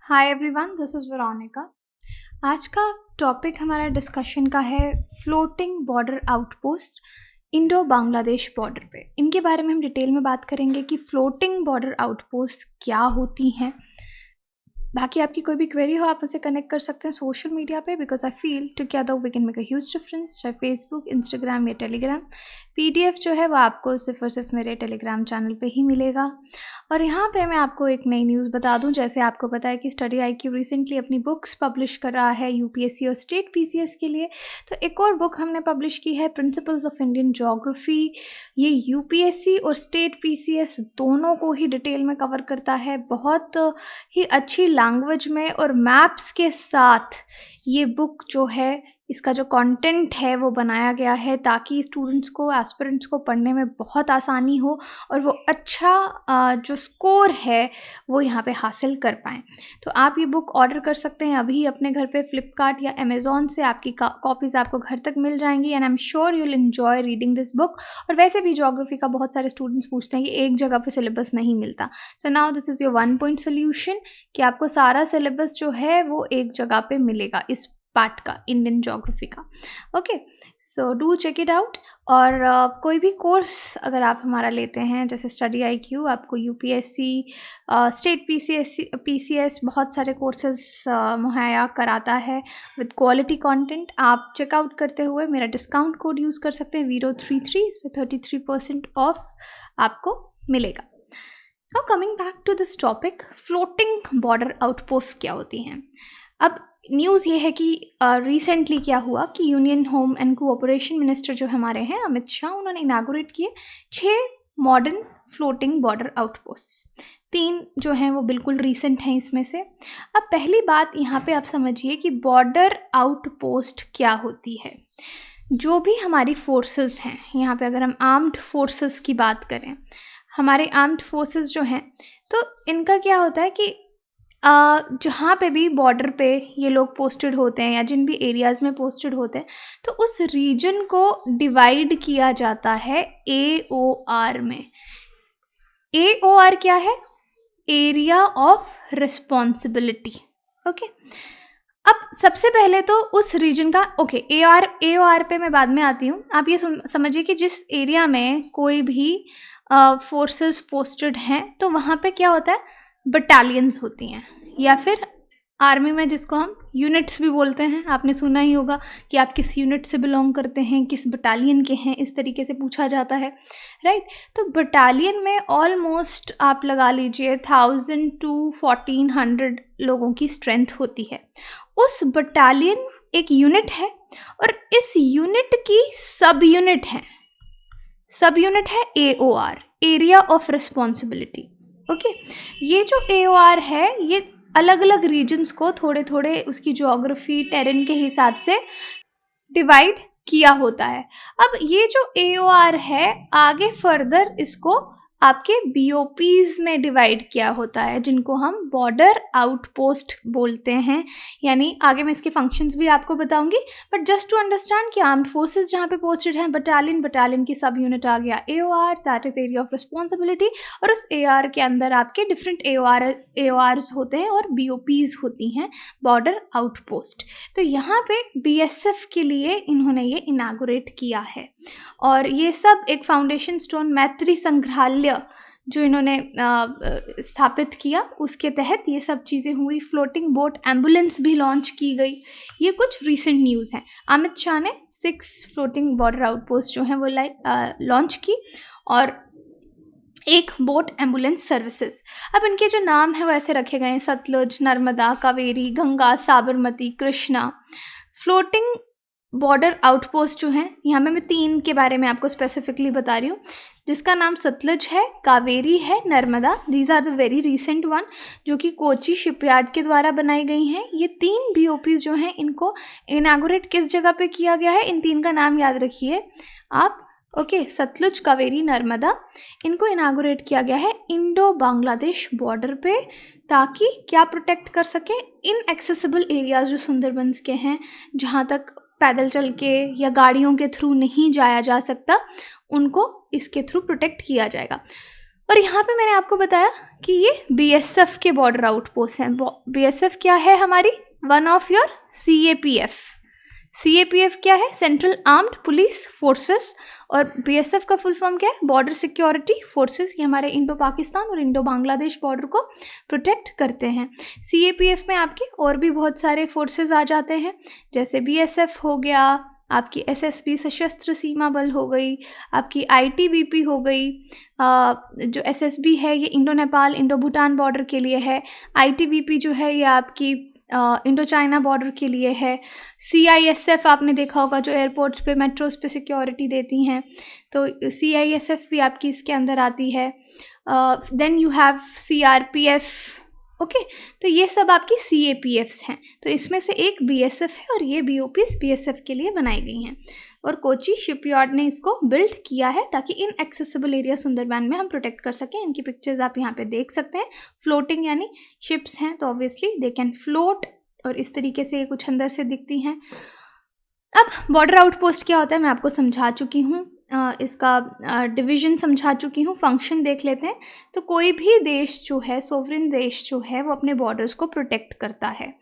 Hi everyone, this is Veronica. आज का topic हमारा डिस्कशन का है floating border outpost Indo Bangladesh border पे। इनके बारे में हम डिटेल में बात करेंगे कि फ्लोटिंग बॉर्डर आउटपोस्ट क्या होती हैं। बाकी आपकी कोई भी क्वेरी हो आप मुझसे कनेक्ट कर सकते हैं सोशल मीडिया पे, because I feel together we can make a huge difference, चाहे फेसबुक, इंस्टाग्राम या टेलीग्राम। पीडीएफ जो है वो आपको सिर्फ और सिर्फ मेरे टेलीग्राम चैनल पे ही मिलेगा। और यहाँ पे मैं आपको एक नई न्यूज़ बता दूँ, जैसे आपको पता है कि स्टडी आईक्यू रिसेंटली अपनी बुक्स पब्लिश कर रहा है यूपीएससी और स्टेट पीसीएस के लिए। तो एक और बुक हमने पब्लिश की है, प्रिंसिपल्स ऑफ इंडियन ज्योग्राफी। ये यूपीएससी और स्टेट पीसीएस दोनों को ही डिटेल में कवर करता है, बहुत ही अच्छी लैंग्वेज में और मैप्स के साथ। ये बुक जो है, इसका जो कंटेंट है वो बनाया गया है ताकि स्टूडेंट्स को, एस्पिरेंट्स को पढ़ने में बहुत आसानी हो और वो अच्छा जो स्कोर है वो यहाँ पे हासिल कर पाएँ। तो आप ये बुक ऑर्डर कर सकते हैं अभी अपने घर पे फ्लिपकार्ट या अमेज़ॉन से। आपकी कॉपीज़ आपको घर तक मिल जाएंगी and I am sure you will enjoy reading this book. और वैसे भी ज्योग्राफी का बहुत सारे स्टूडेंट्स पूछते हैं कि एक जगह पे सिलेबस नहीं मिलता। So now this is your 1 point solution कि आपको सारा सिलेबस जो है वो एक जगह पे मिलेगा, इस पार्ट का, इंडियन ज्योग्राफी का। Okay, so do check it out. और कोई भी कोर्स अगर आप हमारा लेते हैं, जैसे स्टडी आईक्यू, आपको यूपीएससी, स्टेट पीसीएस बहुत सारे कोर्सेज मुहैया कराता है विद क्वालिटी कंटेंट। आप चेकआउट करते हुए मेरा डिस्काउंट कोड यूज़ कर सकते हैं, 033, इस पर 33% ऑफ आपको मिलेगा। Now coming back to this topic, floating border outpost क्या होती हैं। अब न्यूज़ ये है कि रिसेंटली क्या हुआ कि union home and cooperation minister जो हमारे हैं अमित शाह, उन्होंने इनागोरेट किए 6 मॉडर्न फ्लोटिंग बॉर्डर आउटपोस्ट। 3 जो हैं वो बिल्कुल रीसेंट हैं इसमें से। अब पहली बात यहाँ पे आप समझिए कि बॉर्डर आउटपोस्ट क्या होती है। जो भी हमारी फोर्सेस हैं, यहाँ पे अगर हम आर्म्ड फोर्सेस की बात करें, हमारे आर्म्ड फोर्सेस जो हैं, तो इनका क्या होता है कि जहाँ पे भी बॉर्डर पे ये लोग पोस्टेड होते हैं या जिन भी एरियाज़ में पोस्टेड होते हैं, तो उस रीजन को डिवाइड किया जाता है AOR में। AOR क्या है? Area of responsibility. ओके, अब सबसे पहले तो उस रीजन का, ओके, AOR पे मैं बाद में आती हूँ। आप ये समझिए कि जिस एरिया में कोई भी फोर्सेस पोस्टेड हैं, तो वहाँ पे क्या होता है, बटालियंस होती हैं, या फिर आर्मी में जिसको हम यूनिट्स भी बोलते हैं। आपने सुना ही होगा कि आप किस यूनिट से बिलोंग करते हैं, किस बटालियन के हैं, इस तरीके से पूछा जाता है, राइट। तो बटालियन में ऑलमोस्ट आप लगा लीजिए 1000 to 1400 लोगों की स्ट्रेंथ होती है। उस बटालियन एक यूनिट है और इस यूनिट की सब यूनिट है AOR, area of responsibility. Okay, ये जो AOR है ये अलग अलग रीजन्स को थोड़े थोड़े उसकी ज्योग्राफी, टेरेन के हिसाब से डिवाइड किया होता है। अब ये जो AOR है, आगे फर्दर इसको आपके BOPs में डिवाइड किया होता है, जिनको हम बॉर्डर आउटपोस्ट बोलते हैं। यानी आगे मैं इसके फंक्शंस भी आपको बताऊंगी, बट जस्ट टू अंडरस्टैंड कि आर्म्ड फोर्सेस जहाँ पे पोस्टेड हैं, बटालियन की सब यूनिट आ गया AOR, that is area of responsibility. और उस AOR के अंदर आपके डिफरेंट AORs होते हैं और BOPs होती हैं, बॉर्डर आउटपोस्ट। तो यहाँ पे BSF के लिए इन्होंने ये इनागोरेट किया है। और ये सब एक फाउंडेशन स्टोन मैत्री संग्रहालय जो इन्होंने स्थापित किया, उसके तहत ये सब चीज़ें हुई। फ्लोटिंग बोट एम्बुलेंस भी लॉन्च की गई। ये कुछ रिसेंट न्यूज़ हैं। अमित शाह ने 6 फ्लोटिंग बॉर्डर आउटपोस्ट जो हैं वो लॉन्च की, और एक बोट एम्बुलेंस सर्विसेज। अब इनके जो नाम है वो ऐसे रखे गए हैं: Sutlej, Narmada, Kaveri, Ganga, Sabarmati, Krishna. Floating border outpost जो हैं, यहाँ मैं 3 के बारे में आपको स्पेसिफिकली बता रही हूँ, जिसका नाम सतलुज है, कावेरी है, Narmada. These are the very recent one, जो कि कोची शिपयार्ड के द्वारा बनाई गई हैं। ये 3 BOPs जो हैं, इनको इनागोरेट किस जगह पे किया गया है, इन 3 का नाम याद रखिए आप। ओके, सतलुज, कावेरी, नर्मदा, इनको इनागोरेट किया गया है इंडो बांग्लादेश बॉर्डर पे, ताकि क्या प्रोटेक्ट कर सके इनएक्सेसिबल एरियाज जो सुंदरबंस के हैं, जहाँ तक पैदल चल के या गाड़ियों के थ्रू नहीं जाया जा सकता, उनको इसके थ्रू प्रोटेक्ट किया जाएगा। और यहाँ पे मैंने आपको बताया कि ये बीएसएफ के बॉर्डर आउटपोस्ट हैं। बीएसएफ क्या है हमारी? One of your CAPF. CAPF क्या है? Central armed police forces. और बीएसएफ का फुल फॉर्म क्या है? Border security forces. ये हमारे इंडो पाकिस्तान और इंडो बांग्लादेश बॉर्डर को प्रोटेक्ट करते हैं। सीएपीएफ में आपके और भी बहुत सारे फोर्सेस आ जाते हैं, जैसे बीएसएफ हो गया, आपकी एसएसबी सशस्त्र सीमा बल हो गई, आपकी आईटीबीपी हो गई। जो एसएसबी है ये Indo Nepal Indo Bhutan border के लिए है। आईटीबीपी जो है ये आपकी इंडो चाइना बॉर्डर के लिए है। सीआईएसएफ आपने देखा होगा, जो एयरपोर्ट्स पे मेट्रोस पे सिक्योरिटी देती हैं, तो सीआईएसएफ भी आपकी इसके अंदर आती है। Then you have CRPF. Okay, तो ये सब आपकी सीएपीएफ्स हैं। तो इसमें से एक बीएसएफ है और ये बीओपीस बीएसएफ के लिए बनाई गई हैं। और कोची शिपयार्ड ने इसको बिल्ड किया है ताकि इन एक्सेसिबल एरिया सुंदरबन में हम प्रोटेक्ट कर सकें। इनकी पिक्चर्स आप यहाँ पे देख सकते हैं। फ्लोटिंग यानी शिप्स हैं तो ऑब्वियसली दे कैन फ्लोट, और इस तरीके से ये कुछ अंदर से दिखती हैं। अब बॉर्डर आउटपोस्ट क्या होता है मैं आपको समझा चुकी हूँ, इसका डिवीज़न समझा चुकी हूँ। फंक्शन देख लेते हैं। तो कोई भी देश जो है, सोवरेन देश जो है, वो अपने बॉर्डर्स को प्रोटेक्ट करता है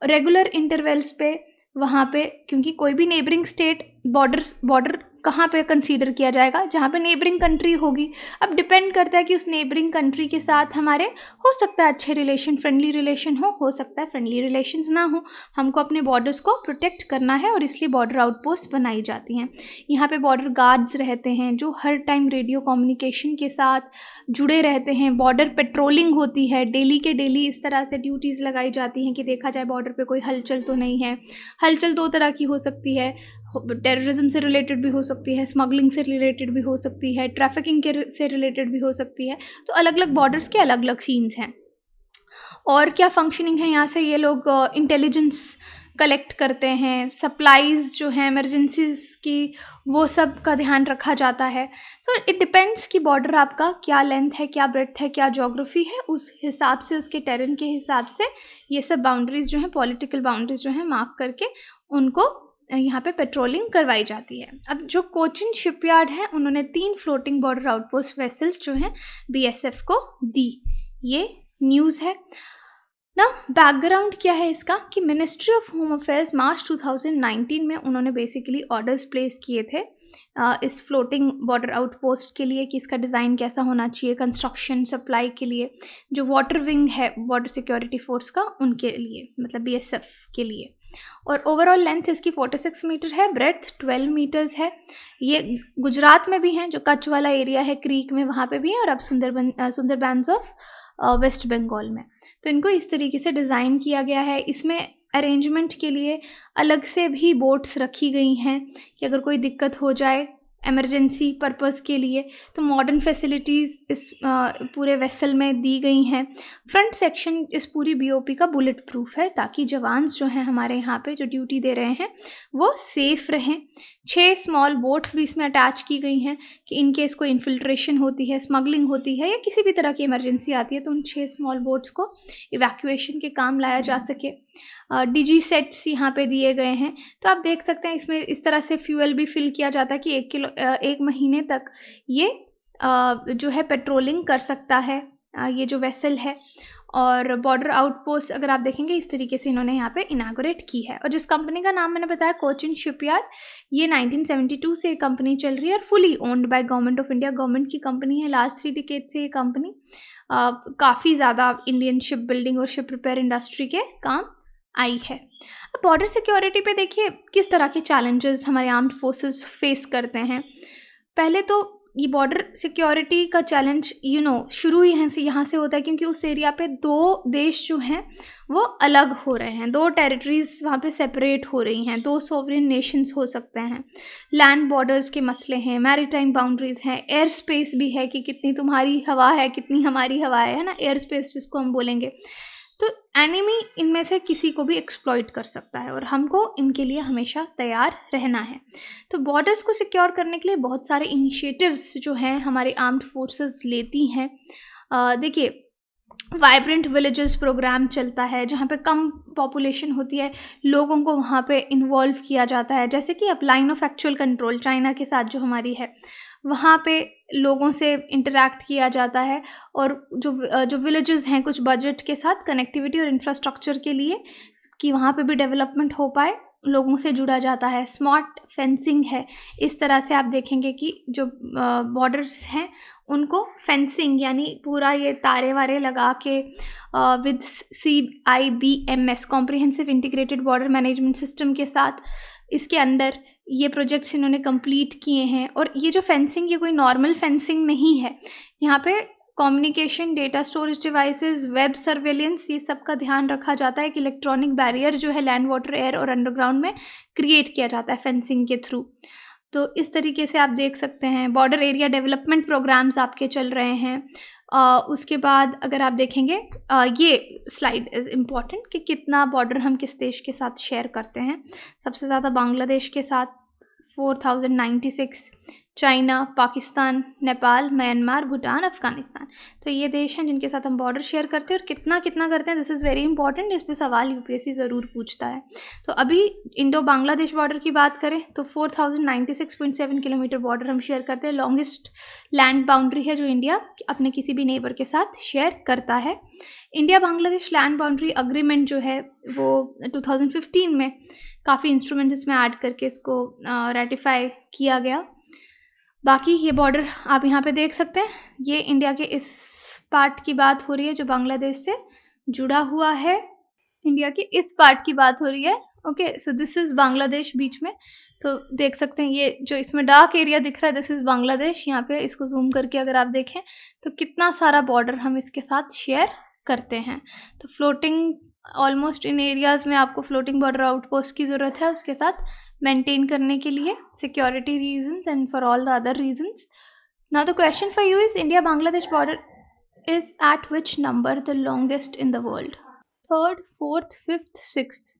रेगुलर इंटरवल्स पे वहाँ पे, क्योंकि कोई भी नेबरिंग स्टेट बॉर्डर कहाँ पे कंसीडर किया जाएगा? जहाँ पे नेबरिंग कंट्री होगी। अब डिपेंड करता है कि उस नेबरिंग कंट्री के साथ हमारे हो सकता है अच्छे रिलेशन, फ्रेंडली रिलेशन हो सकता है फ्रेंडली रिलेशंस ना हो। हमको अपने बॉर्डर्स को प्रोटेक्ट करना है और इसलिए बॉर्डर आउटपोस्ट बनाई जाती हैं। यहाँ पे बॉर्डर गार्ड्स रहते हैं जो हर टाइम रेडियो कम्युनिकेशन के साथ जुड़े रहते हैं। बॉर्डर पेट्रोलिंग होती है, डेली के डेली इस तरह से ड्यूटीज़ लगाई जाती हैं कि देखा जाए बॉर्डर पे कोई हलचल तो नहीं है। हलचल दो तरह की हो सकती है, टेररिज्म से रिलेटेड भी हो सकती है, स्मगलिंग से रिलेटेड भी हो सकती है, ट्रैफिकिंग के से रिलेटेड भी हो सकती है। तो अलग अलग बॉर्डर्स के अलग अलग सीन्स हैं। और क्या फंक्शनिंग है यहाँ से? ये लोग इंटेलिजेंस कलेक्ट करते हैं, सप्लाईज़ जो हैं इमरजेंसीज की, वो सब का ध्यान रखा जाता है। सो इट डिपेंड्स कि बॉर्डर आपका क्या लेंथ है, क्या ब्रेड्थ है, क्या ज्योग्राफी है, उस हिसाब से, उसके टेरेन के हिसाब से ये सब बाउंड्रीज़ जो हैं, पॉलिटिकल बाउंड्रीज़ जो हैं, मार्क करके उनको यहाँ पे पेट्रोलिंग करवाई जाती है। अब जो कोचिन शिपयार्ड है उन्होंने 3 फ्लोटिंग बॉर्डर आउटपोस्ट वेसल्स जो हैं बीएसएफ को दी। ये न्यूज़ है ना। बैकग्राउंड क्या है इसका कि मिनिस्ट्री ऑफ होम अफेयर्स मार्च 2019 में उन्होंने बेसिकली ऑर्डर्स प्लेस किए थे इस फ्लोटिंग बॉर्डर आउटपोस्ट के लिए कि इसका डिज़ाइन कैसा होना चाहिए, कंस्ट्रक्शन सप्लाई के लिए। जो वाटर विंग है बॉर्डर सिक्योरिटी फोर्स का, उनके लिए, मतलब बीएसएफ के लिए। और ओवरऑल लेंथ इसकी 46 मीटर है, ब्रेड्थ 12 मीटर्स है। ये गुजरात में भी हैं, जो कच्छ वाला एरिया है क्रीक में, वहाँ पे भी है, और अब सुंदरबंस ऑफ वेस्ट बंगाल में। तो इनको इस तरीके से डिज़ाइन किया गया है। इसमें अरेंजमेंट के लिए अलग से भी बोट्स रखी गई हैं कि अगर कोई दिक्कत हो जाए इमरजेंसी पर्पस के लिए, तो मॉडर्न फैसिलिटीज़ इस पूरे वेसल में दी गई हैं। फ्रंट सेक्शन इस पूरी बीओपी का बुलेट प्रूफ है ताकि जवान्स जो हैं हमारे यहाँ पे जो ड्यूटी दे रहे हैं वो सेफ़ रहें। 6 स्मॉल बोट्स भी इसमें अटैच की गई हैं कि इन केस कोई इन्फिल्ट्रेशन होती है, स्मगलिंग होती है या किसी भी तरह की इमरजेंसी आती है तो उन 6 स्मॉल बोट्स को इवैक्यूएशन के काम लाया जा सके। डीजी सेट्स यहाँ पे दिए गए हैं। तो आप देख सकते हैं इसमें इस तरह से फ्यूल भी फिल किया जाता है कि 1 महीने तक ये जो है पेट्रोलिंग कर सकता है ये जो वेसल है। और बॉर्डर आउटपोस्ट अगर आप देखेंगे इस तरीके से इन्होंने यहाँ पे इनागोरेट की है। और जिस कंपनी का नाम मैंने बताया कोचिन शिपयार्ड, ये 1972 से कंपनी चल रही है और fully owned by government of India. Government की कंपनी है। लास्ट 3 डिकेड से ये कंपनी काफ़ी ज़्यादा इंडियन शिप बिल्डिंग और शिप रिपेयर इंडस्ट्री के काम आई है। अब बॉर्डर सिक्योरिटी पे देखिए किस तरह के चैलेंजेस हमारे आर्म्ड फोर्सेस फेस करते हैं। पहले तो ये बॉर्डर सिक्योरिटी का चैलेंज शुरू ही यहाँ से होता है क्योंकि उस एरिया पे 2 देश जो हैं वो अलग हो रहे हैं, 2 टेरिटरीज़ वहाँ पे सेपरेट हो रही हैं, 2 सोवरेन नेशंस हो सकते हैं। लैंड बॉर्डर्स के मसले हैं, मैरीटाइम बाउंड्रीज़ हैं, एयर स्पेस भी है कि कितनी तुम्हारी हवा है कितनी हमारी हवा है ना, एयर स्पेस जिसको हम बोलेंगे। तो एनिमी इनमें से किसी को भी एक्सप्लॉइट कर सकता है और हमको इनके लिए हमेशा तैयार रहना है। तो बॉर्डर्स को सिक्योर करने के लिए बहुत सारे इनिशिएटिव्स जो हैं हमारे आर्म्ड फोर्सेस लेती हैं। देखिए वाइब्रेंट विलेजेस प्रोग्राम चलता है जहाँ पे कम पॉपुलेशन होती है, लोगों को वहाँ पे इन्वॉल्व किया जाता है। जैसे कि अब line of actual control China के साथ जो हमारी है, वहाँ पे लोगों से इंटरैक्ट किया जाता है और जो विलेजेस हैं कुछ बजट के साथ कनेक्टिविटी और इंफ्रास्ट्रक्चर के लिए कि वहाँ पे भी डेवलपमेंट हो पाए, लोगों से जुड़ा जाता है। स्मार्ट फेंसिंग है, इस तरह से आप देखेंगे कि जो बॉर्डर्स हैं उनको फेंसिंग यानी पूरा ये तारे वारे लगा के with CIBMS comprehensive integrated border management system के साथ इसके अंदर ये प्रोजेक्ट्स इन्होंने कंप्लीट किए हैं। और ये जो फेंसिंग ये कोई नॉर्मल फेंसिंग नहीं है, यहाँ पे communication, data storage devices, web surveillance, ये सब का ध्यान रखा जाता है कि इलेक्ट्रॉनिक बैरियर जो है लैंड, वाटर, एयर और अंडरग्राउंड में क्रिएट किया जाता है फेंसिंग के थ्रू। तो इस तरीके से आप देख सकते हैं बॉर्डर एरिया डेवलपमेंट प्रोग्राम्स आपके चल रहे हैं। उसके बाद अगर आप देखेंगे ये स्लाइड इज़ इम्पॉर्टेंट कि कितना बॉर्डर हम किस देश के साथ शेयर करते हैं। सबसे ज़्यादा बांग्लादेश के साथ 4096, चाइना, पाकिस्तान, नेपाल, म्यांमार, भूटान, अफ़गानिस्तान। तो ये देश हैं जिनके साथ हम बॉर्डर शेयर करते हैं और कितना कितना करते हैं, दिस इज़ वेरी इंपॉर्टेंट। इस पे सवाल UPSC ज़रूर पूछता है। तो अभी इंडो बांग्लादेश बॉर्डर की बात करें तो 4096.7 किलोमीटर बॉर्डर हम शेयर करते हैं। लॉन्गेस्ट लैंड बाउंड्री है जो इंडिया अपने किसी भी नेबर के साथ शेयर करता है। India Bangladesh land boundary agreement जो है वो 2015 में काफ़ी इंस्ट्रूमेंट इसमें ऐड करके इसको रेटिफाई किया गया। बाकी ये बॉर्डर आप यहाँ पे देख सकते हैं, ये इंडिया के इस पार्ट की बात हो रही है जो बांग्लादेश से जुड़ा हुआ है। इंडिया के इस पार्ट की बात हो रही है। Okay, so this is Bangladesh बीच में। तो देख सकते हैं ये जो इसमें डार्क एरिया दिख रहा है, दिस इज़ बांग्लादेश। यहाँ पे इसको जूम करके अगर आप देखें तो कितना सारा बॉर्डर हम इसके साथ शेयर करते हैं। तो फ्लोटिंग ऑलमोस्ट इन एरियाज़ में आपको फ्लोटिंग बॉर्डर आउटपोस्ट की ज़रूरत है उसके साथ मेंटेन करने के लिए, security reasons and for all the other reasons. Now the question for you is India Bangladesh border is eight which number the longest in the world? 3rd, 4th, 5th, 6th।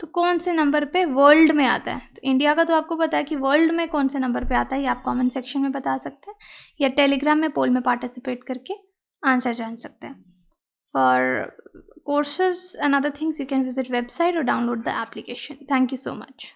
तो कौन से नंबर पे world में आता है? तो India का तो आपको पता है कि वर्ल्ड में कौन से नंबर पे आता है, ये आप कमेंट सेक्शन में बता सकते हैं या टेलीग्राम में पोल में पार्टिसिपेट करके आंसर जान सकते हैं। For courses and other things, you can visit website or download the application. Thank you so much.